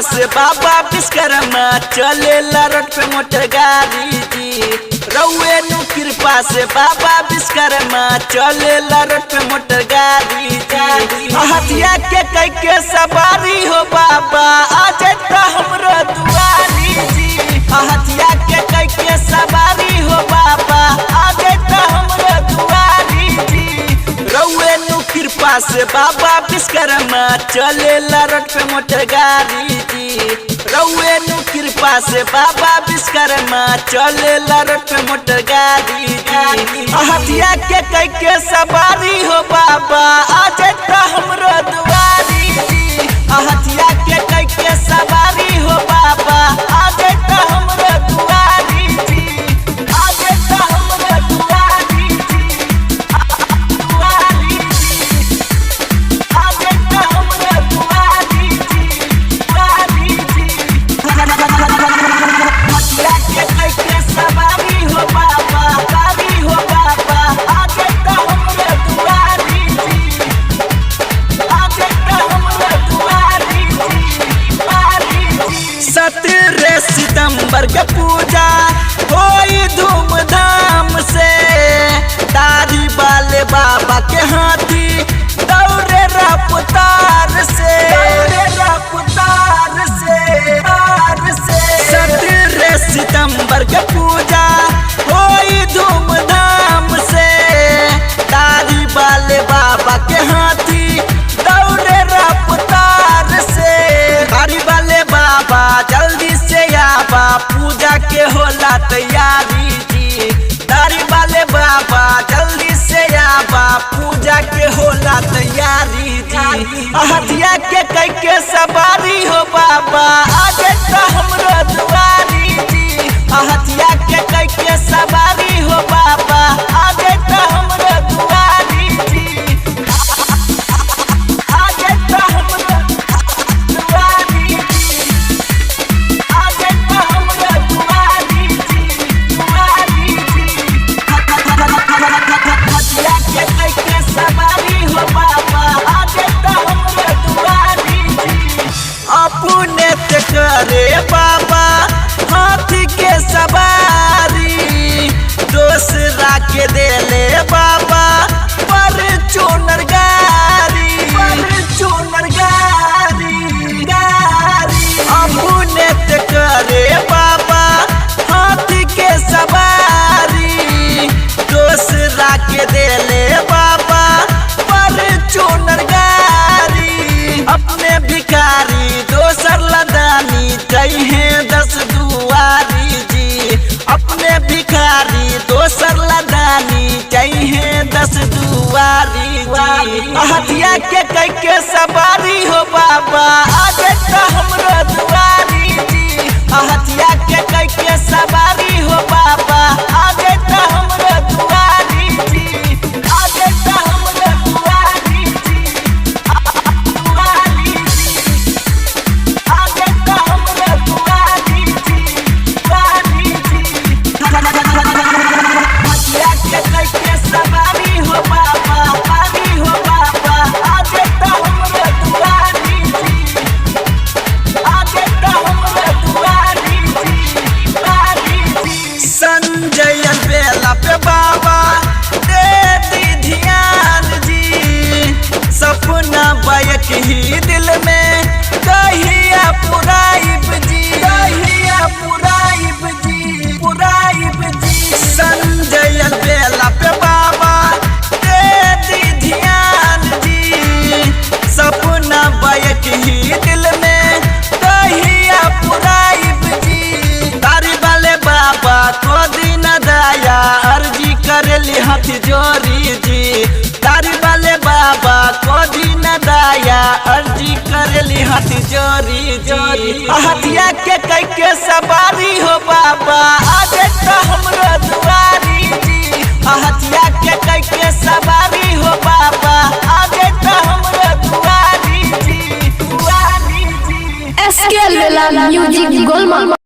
से बाबा विश्वकर्मा चलेला रोड पे मोटर गाड़ी जी। रउए नु कृपा से बाबा विश्वकर्मा चलेला रोड पे मोटर गाड़ी जी। हथिया के कई के सवारी हो बाबा आज तो हमरो दुआरी जी। हथिया के कई के सवारी हो बाबा आज तो हमरो दुआरी जी। रउए नु कृपा से बाबा विश्वकर्मा चलेला रोड पे मोटर गाड़ी जी। रउए नु कृपा से बाबा विश्वकर्मा चलेला रोड पे मोटर गाड़ी जी। हथिया के कई के सवारी हो बाबा आज तो हमरो दुआरी जी। हथिया के कई के सवारी हो बाबा आज तो हमरो दुआरी जी। आज तो हमरो दुआरी जी। दुआरी जी। आज तो हमरो दुआरी जी। दुआरी जी। हथिया के कई के सवारी हो बाबा सवारी हो बाबा आज तो हमरो दुआरी जी। आज तो हमरो दुआरी जी। दुआरी जी। 17 सितंबर के पूजा होई धूमधाम से। दाढ़ी वाले बाबा के हाथी दौड़े रफ्तार से। दौड़े रफ्तार से। 17 सितंबर के पूजा होई धूमधाम से। दाढ़ी वाले बाबा के हाथी दौड़े रफ्तार से। दाढ़ी वाले बाबा जल्दी से आबा पूजा के होला तैयारी जी। दाढ़ी वाले बाबा जल्दी से आबा पूजा के होला तैयारी जी। हथिया के कई के सवारी हो बाबा आज तो हमरो दुआरी जी। हथिया के कई के सवारी हो बाबा आज तो हमरो दुआरी जी। आज तो हमरो दुआरी जी। आज तो हमरो दुआरी जी। दुआरी जी। हथिया के कई के सवारी हो बाबा आज तो हमरो दुआरी जी। अपने ते करे बाबा हाथी के सवारी। दूसरा के देले बाबा पर चोनर गारी। पर चोनर गारी गारी। अपने ते करे बाबा हाथी के सवारी। दूसरा के देले बाबा पर चोनर गारी। अपने भिखारी दोसर लदानी चाहिए 10 दुआरी जी। अपने भिखारी दोसर लदानी चाहिए 10 दुआरी जी। हथिया के कई के सवारी हो बाबा आज तो हमरो दुआरी जी। हथिया के कई के सवारी हो बाबा आज तो हमरो दुआरी जी। आज तो हमरो दुआरी जी। दुआरी जी। आज तो हमरो दुआरी जी। दुआरी जी। हथिया के कई के सवारी हो बाबा सवारी हो बाबा आज तो हमरो दुआरी जी। आज तो हमरो दुआरी जी। दुआरी जी। संजय बेला पे बाबा दे दी ध्यान जी। सपना बायक ही दिल में कहिया पुराइब जी। कहिया पुराइब जी। पुराइब जी। संजय बेला पे बाबा दे दी ध्यान जी। सपना बायक ही दिल में कहिया पुराइब जी। दाढ़ी वाले बाबा को दिन दया अर्जी करेली हाथ जोड़ी जी। दाढ़ी वाले बाबा को दिन दया अर्जी करेली हाथ जोड़ी जी। हथिया के कई के सवारी हो बाबा आज तो हमरो दुआरी जी। हथिया के कई के सवारी हो बाबा आज तो हमरो दुआरी जी। दुआरी जी। SKL Vela Music Golma।